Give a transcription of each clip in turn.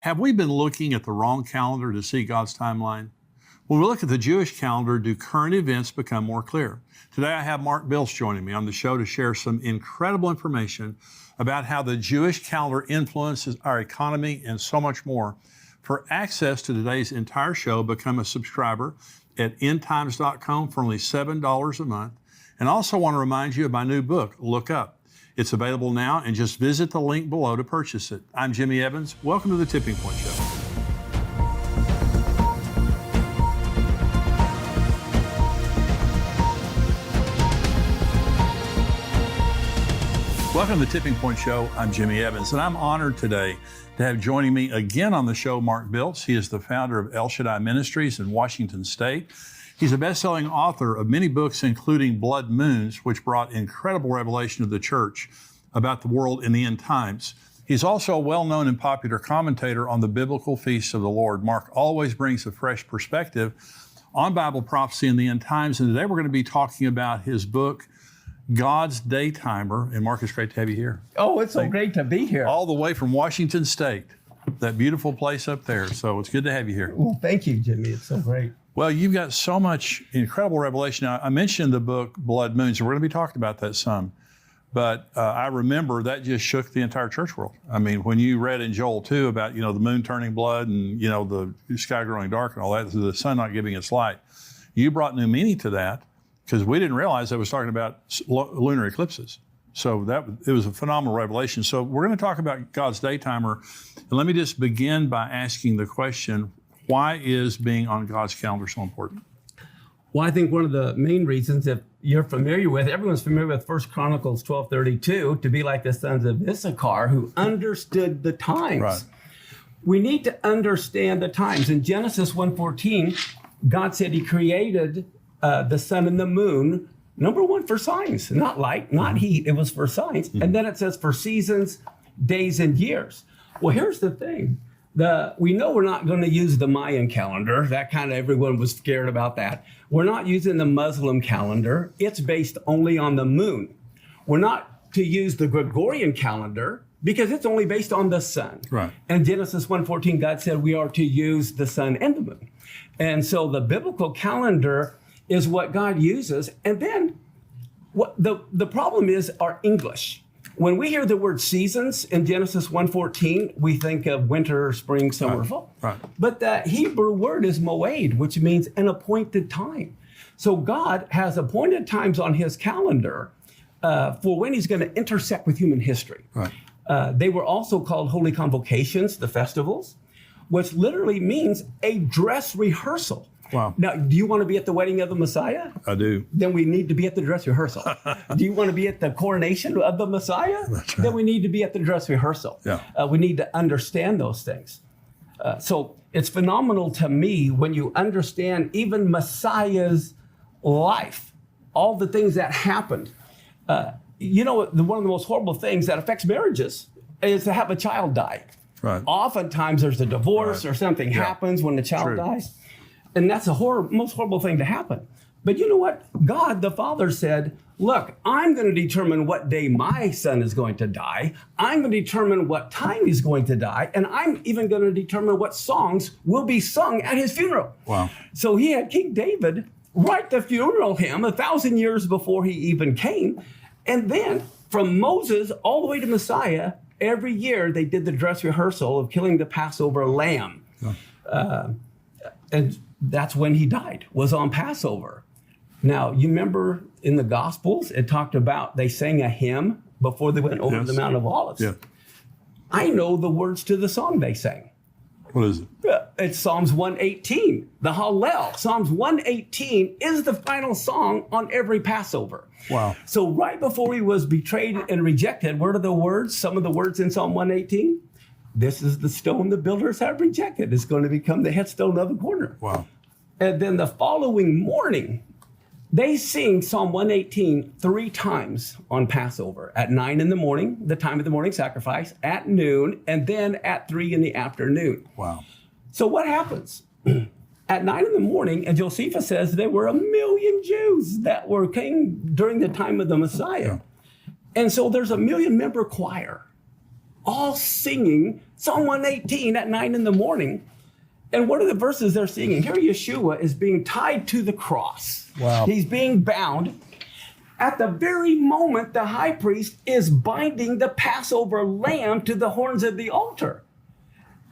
Have we been looking at the wrong calendar to see God's timeline? When we look at the Jewish calendar, do current events become more clear? Today I have Mark Biltz joining me on the show to share some incredible information about how the Jewish calendar influences our economy and so much more. For access to today's entire show, become a subscriber at endtimes.com for only $7 a month. And also want to remind you of my new book, Look Up. It's available now, and just visit the link below to purchase it. I'm Jimmy Evans. Welcome to the Tipping Point Show. Welcome to the Tipping Point Show. I'm Jimmy Evans, and I'm honored today to have joining me again on the show Mark Biltz. He is the founder of El Shaddai Ministries in Washington State. He's a best-selling author of many books, including Blood Moons, which brought incredible revelation to the church about the world in the end times. He's also a well-known and popular commentator on the biblical feasts of the Lord. Mark always brings a fresh perspective on Bible prophecy in the end times, and today we're going to be talking about his book, God's Daytimer. And Mark, it's great to have you here. Oh, it's so great to be here. All the way from Washington State, that beautiful place up there. So it's good to have you here. Well, thank you, Jimmy. It's so great. Well, you've got so much incredible revelation. Now, I mentioned the book Blood Moons, and we're going to be talking about that some. But I remember that just shook the entire church world. I mean, when you read in Joel 2 about, the moon turning blood and, the sky growing dark and all that, the sun not giving its light, you brought new meaning to that because we didn't realize it was talking about lunar eclipses. So it was a phenomenal revelation. So we're going to talk about God's Daytimer. And let me just begin by asking the question, why is being on God's calendar so important? Well, I think one of the main reasons, if you're familiar with, everyone's familiar with 1 Chronicles 12:32, to be like the sons of Issachar who understood the times. Right. We need to understand the times. In Genesis 1:14, God said he created the sun and the moon, number one, for signs, not light, not heat. It was for signs. And then it says for seasons, days, and years. Well, here's the thing. We know we're not going to use the Mayan calendar. That kind of everyone was scared about that. We're not using the Muslim calendar. It's based only on the moon. We're not to use the Gregorian calendar because it's only based on the sun. Right. And Genesis 1:14, God said we are to use the sun and the moon. And so the biblical calendar is what God uses. And then what the problem is our English. When we hear the word seasons in Genesis 1:14, we think of winter, spring, summer, fall. Right. But the Hebrew word is moed, which means an appointed time. So God has appointed times on his calendar for when he's going to intersect with human history. Right. They were also called holy convocations, the festivals, which literally means a dress rehearsal. Wow. Now, do you want to be at the wedding of the Messiah? I do. Then we need to be at the dress rehearsal. Do you want to be at the coronation of the Messiah? That's right. Then we need to be at the dress rehearsal. Yeah. We need to understand those things. So it's phenomenal to me when you understand even Messiah's life, all the things that happened. One of the most horrible things that affects marriages is to have a child die. Right. Oftentimes there's a divorce or something happens when the child dies. And that's the most horrible thing to happen. But you know what? God, the Father, said, look, I'm going to determine what day my son is going to die. I'm going to determine what time he's going to die. And I'm even going to determine what songs will be sung at his funeral. Wow. So he had King David write the funeral hymn 1,000 years before he even came. And then from Moses all the way to Messiah, every year they did the dress rehearsal of killing the Passover lamb. And that's when he died, was on Passover. Now, you remember in the Gospels, it talked about they sang a hymn before they went over the Mount of Olives. Yeah. I know the words to the song they sang. What is it? It's Psalms 118, the Hallel. Psalms 118 is the final song on every Passover. Wow. So right before he was betrayed and rejected, what are the words? Some of the words in Psalm 118? This is the stone the builders have rejected. It's going to become the headstone of the corner. Wow. And then the following morning, they sing Psalm 118 3 times on Passover. At 9 in the morning, the time of the morning sacrifice, at noon, and then at 3 in the afternoon. Wow. So what happens? At 9 in the morning, and Josephus says there were 1 million Jews that came during the time of the Messiah. Yeah. And so there's a 1 million member choir all singing Psalm 118 at 9 in the morning. And what are the verses they're singing? Here Yeshua is being tied to the cross. Wow. He's being bound. At the very moment, the high priest is binding the Passover lamb to the horns of the altar.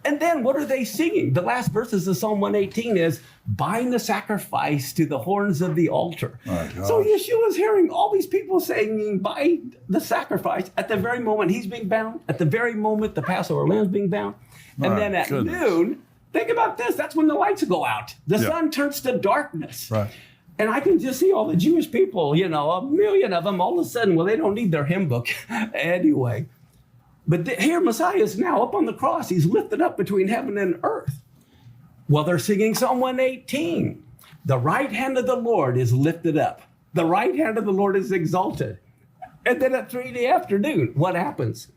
And then what are they singing? The last verses of Psalm 118 is, bind the sacrifice to the horns of the altar. So Yeshua is hearing all these people saying, bind the sacrifice at the very moment he's being bound, at the very moment the Passover lamb is being bound. And then at noon, think about this, that's when the lights go out. The sun turns to darkness. Right. And I can just see all the Jewish people, a million of them, all of a sudden, well, they don't need their hymn book anyway. But here Messiah is now up on the cross. He's lifted up between heaven and earth. Well, they're singing Psalm 118. The right hand of the Lord is lifted up. The right hand of the Lord is exalted. And then at 3 in the afternoon, what happens?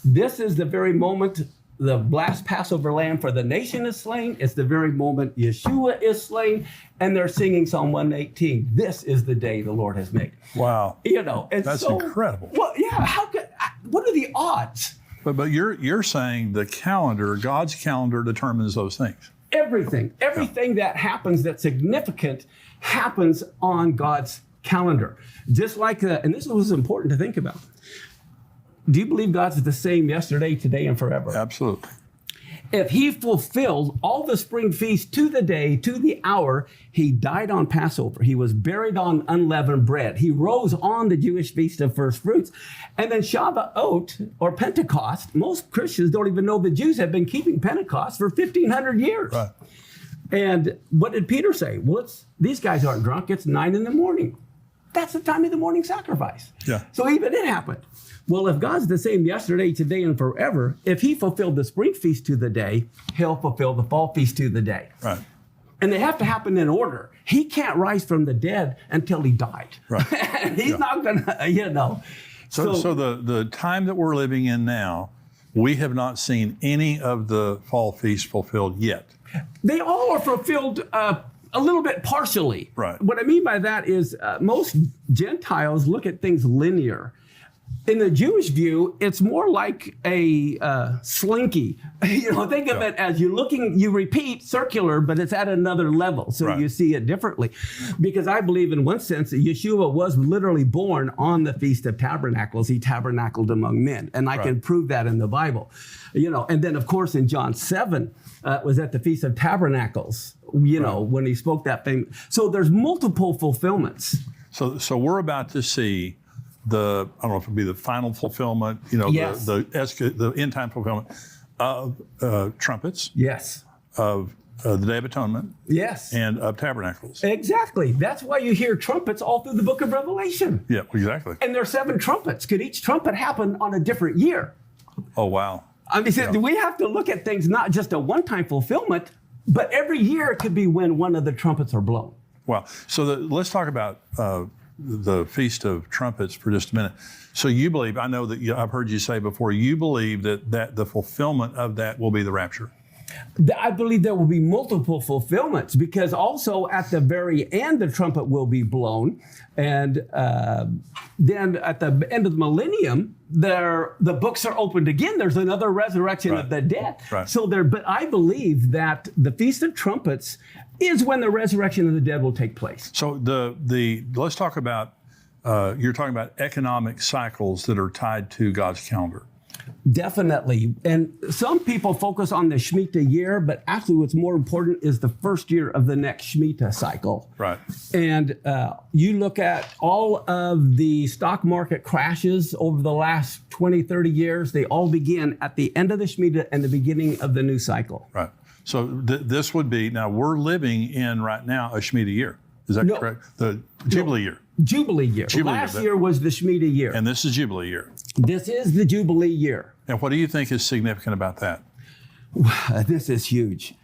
This is the very moment the last Passover lamb for the nation is slain. It's the very moment Yeshua is slain, and they're singing Psalm 118. This is the day the Lord has made. Wow. And that's incredible. Well, yeah. What are the odds? But you're saying the calendar, God's calendar, determines those things. Everything that happens that's significant happens on God's calendar. Just like and this was important to think about. Do you believe God's the same yesterday, today, and forever? Absolutely. If he fulfilled all the spring feasts to the day, to the hour, he died on Passover. He was buried on unleavened bread. He rose on the Jewish feast of first fruits. And then Shavuot, or Pentecost, most Christians don't even know the Jews have been keeping Pentecost for 1,500 years. Right. And what did Peter say? Well, these guys aren't drunk. It's 9 in the morning. That's the time of the morning sacrifice. Yeah. So even it happened. Well, if God's the same yesterday, today, and forever, if he fulfilled the spring feast to the day, he'll fulfill the fall feast to the day. Right. And they have to happen in order. He can't rise from the dead until he died. Right. And he's not going to, So the time that we're living in now, we have not seen any of the fall feasts fulfilled yet. They all are fulfilled a little bit partially. Right. What I mean by that is most Gentiles look at things linear. In the Jewish view, it's more like a slinky. Think of it as you repeat circular, but it's at another level. So you see it differently. Because I believe in one sense that Yeshua was literally born on the Feast of Tabernacles. He tabernacled among men. And I can prove that in the Bible. And then, of course, in John 7, was at the Feast of Tabernacles, when he spoke that thing. So there's multiple fulfillments. So we're about to see I don't know if it'll be the final fulfillment, Yes. the end time fulfillment of trumpets. Yes. Of the Day of Atonement. Yes. And of tabernacles. Exactly. That's why you hear trumpets all through the book of Revelation. Yeah, exactly. And there's 7 trumpets. Could each trumpet happen on a different year? Oh, wow. I mean, we have to look at things not just a one-time fulfillment, but every year it could be when one of the trumpets are blown. Wow. So let's talk about the Feast of Trumpets for just a minute. So you believe, I know that I've heard you say before, you believe that the fulfillment of that will be the rapture. I believe there will be multiple fulfillments because also at the very end, the trumpet will be blown. And then at the end of the millennium, the books are opened again. There's another resurrection of the dead. Right. But I believe that the Feast of Trumpets is when the resurrection of the dead will take place. So let's talk about, you're talking about economic cycles that are tied to God's calendar. Definitely. And some people focus on the Shemitah year, but actually what's more important is the first year of the next Shemitah cycle. Right. And you look at all of the stock market crashes over the last 20, 30 years, they all begin at the end of the Shemitah and the beginning of the new cycle. Right. So this would be, now we're living in right now a Shemitah year. Is that correct? The Jubilee year. Jubilee year. Last year was the Shemitah year. And this is Jubilee year. This is the Jubilee year. And what do you think is significant about that? This is huge.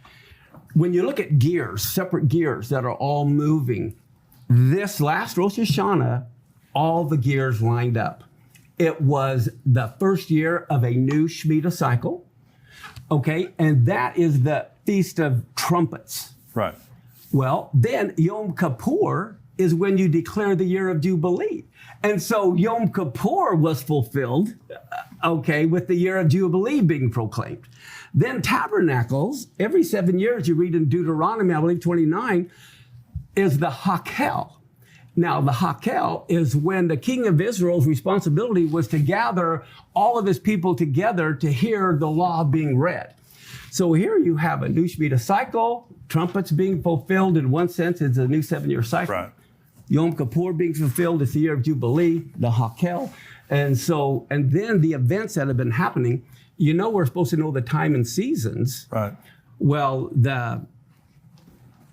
When you look at gears, separate gears that are all moving, this last Rosh Hashanah, all the gears lined up. It was the first year of a new Shemitah cycle. Okay, and that is the Feast of Trumpets. Right. Well, then Yom Kippur is when you declare the year of Jubilee. And so Yom Kippur was fulfilled, with the year of Jubilee being proclaimed. Then tabernacles, every 7 years, you read in Deuteronomy, I believe 29, is the Hakel. Now, the Hakel is when the king of Israel's responsibility was to gather all of his people together to hear the law being read. So here you have a new Shemitah cycle, trumpets being fulfilled in one sense, it's a new 7-year cycle. Right. Yom Kippur being fulfilled, it's the year of Jubilee, the Hakel. And then the events that have been happening, we're supposed to know the time and seasons. Right. Well, the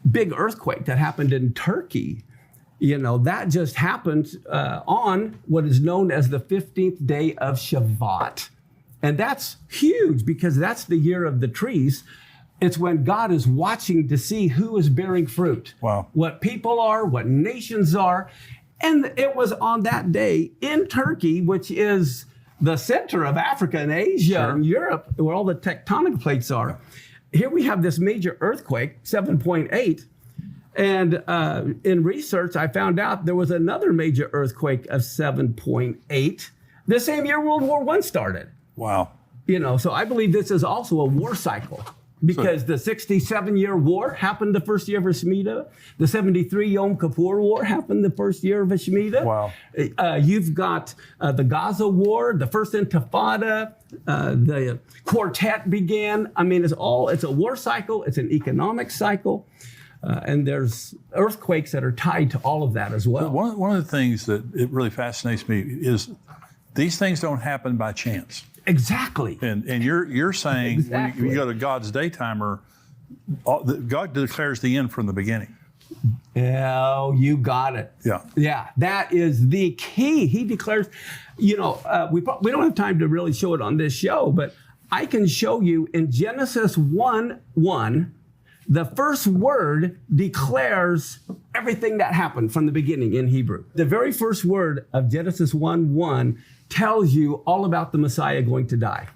big earthquake that happened in Turkey, that just happened on what is known as the 15th day of Shavuot. And that's huge because that's the year of the trees. It's when God is watching to see who is bearing fruit. Wow. What people are, what nations are. And it was on that day in Turkey, which is the center of Africa and Asia and Europe, where all the tectonic plates are. Here we have this major earthquake, 7.8. And in research, I found out there was another major earthquake of 7.8 the same year World War I started. Wow. So I believe this is also a war cycle because the 67-year war happened the first year of a Shemitah. The 73 Yom Kippur War happened the first year of a Shemitah. Wow. You've got the Gaza War, the first Intifada, the quartet began. I mean, it's a war cycle. It's an economic cycle. And there's earthquakes that are tied to all of that as well. One of the things that it really fascinates me is these things don't happen by chance. Exactly. And you're saying Exactly. when you go to God's daytimer, God declares the end from the beginning. Oh, you got it. Yeah. Yeah, that is the key. He declares, we don't have time to really show it on this show, but I can show you in Genesis 1:1, the first word declares everything that happened from the beginning in Hebrew. The very first word of Genesis 1:1 tells you all about the Messiah going to die.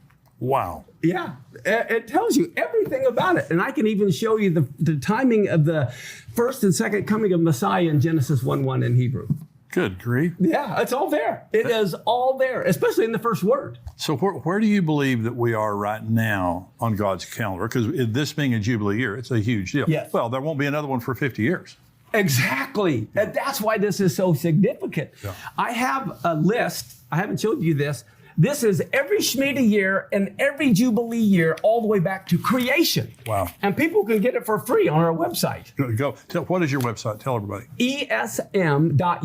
Wow. Yeah, it tells you everything about it. And I can even show you the timing of the first and second coming of Messiah in Genesis 1:1 in Hebrew. Good grief. Yeah, it's all there. It is all there, especially in the first word. So where do you believe that we are right now on God's calendar? Because this being a Jubilee year, it's a huge deal. Yes. Well, there won't be another one for 50 years. Exactly. And that's why this is so significant. Yeah. I have a list. I haven't showed you this. This is every Shemitah year and every Jubilee year all the way back to creation. Wow. And people can get it for free on our website. Go. What is your website? Tell everybody. ESM.us.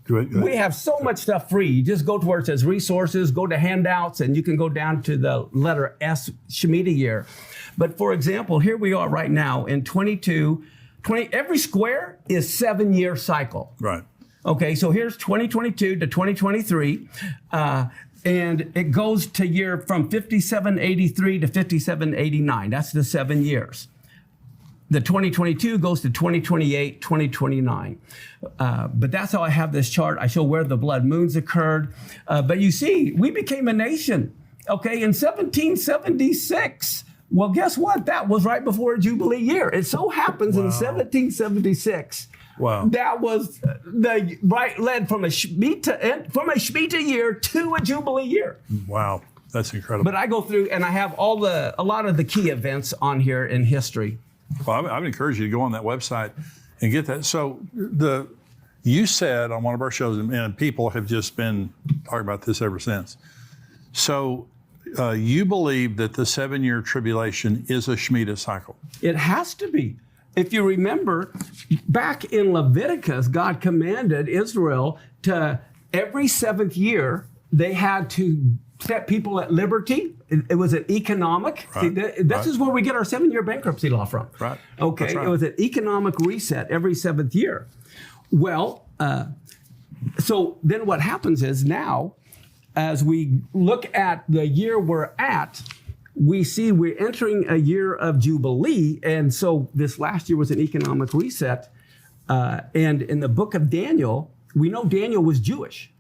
Good. We have so much stuff free. You just go to where it says resources, go to handouts, and you can go down to the letter S, Shemitah year. But for example, here we are right now in 20, every square is 7-year cycle. Right. Okay, so here's 2022 to 2023, and it goes to year from 5783 to 5789. That's the 7 years. The 2022 goes to 2028, 2029. But that's how I have this chart. I show where the blood moons occurred. But you see, we became a nation, okay, in 1776. Well, guess what? That was right before a Jubilee year. It so happens in 1776. Wow. That was the led from a Shemitah year to a Jubilee year. Wow. That's incredible. But I go through and I have a lot of the key events on here in history. Well, I would encourage you to go on that website and get that. So you said on one of our shows, and people have just been talking about this ever since. So you believe that the 7-year tribulation is a Shemitah cycle? It has to be. If you remember, back in Leviticus, God commanded Israel to every 7th year, they had to set people at liberty. It was an economic. Right. See, this is where we get our 7-year bankruptcy law from. Right. Okay. That's right. It was an economic reset every 7th year. Well, so then what happens is now, as we look at the year we're at, we see we're entering a year of Jubilee. And so this last year was an economic reset. And in the book of Daniel, we know Daniel was Jewish,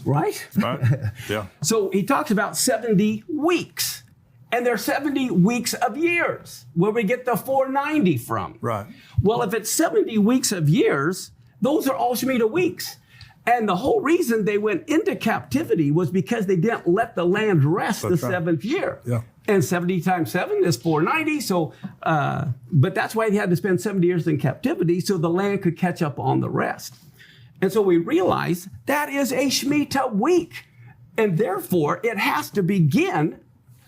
right? Right. Yeah. So he talks about 70 weeks. And they're 70 weeks of years, where we get the 490 from. Right. Well, if it's 70 weeks of years, Those are all Shemitah weeks. And the whole reason they went into captivity was because they didn't let the land rest the seventh year. Yeah. And 70 times 7 is 490. So, but that's why they had to spend 70 years in captivity so the land could catch up on the rest. And so we realize that is a Shemitah week. And therefore, it has to begin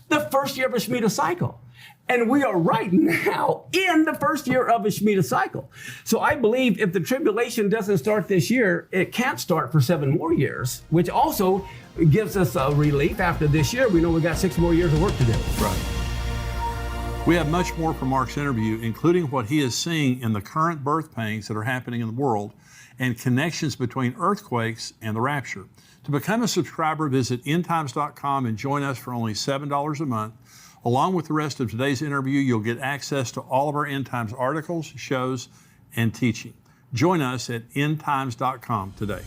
the first year of a Shemitah cycle. And we are right now in the first year of a Shemitah cycle. So I believe if the tribulation doesn't start this year, it can't start for 7 more years, which also gives us a relief after this year. We know we've got 6 more years of work to do. Right. We have much more from Mark's interview, including what he is seeing in the current birth pangs that are happening in the world and connections between earthquakes and the rapture. To become a subscriber, visit endtimes.com and join us for only $7 a month. Along with the rest of today's interview, you'll get access to all of our End Times articles, shows, and teaching. Join us at endtimes.com today.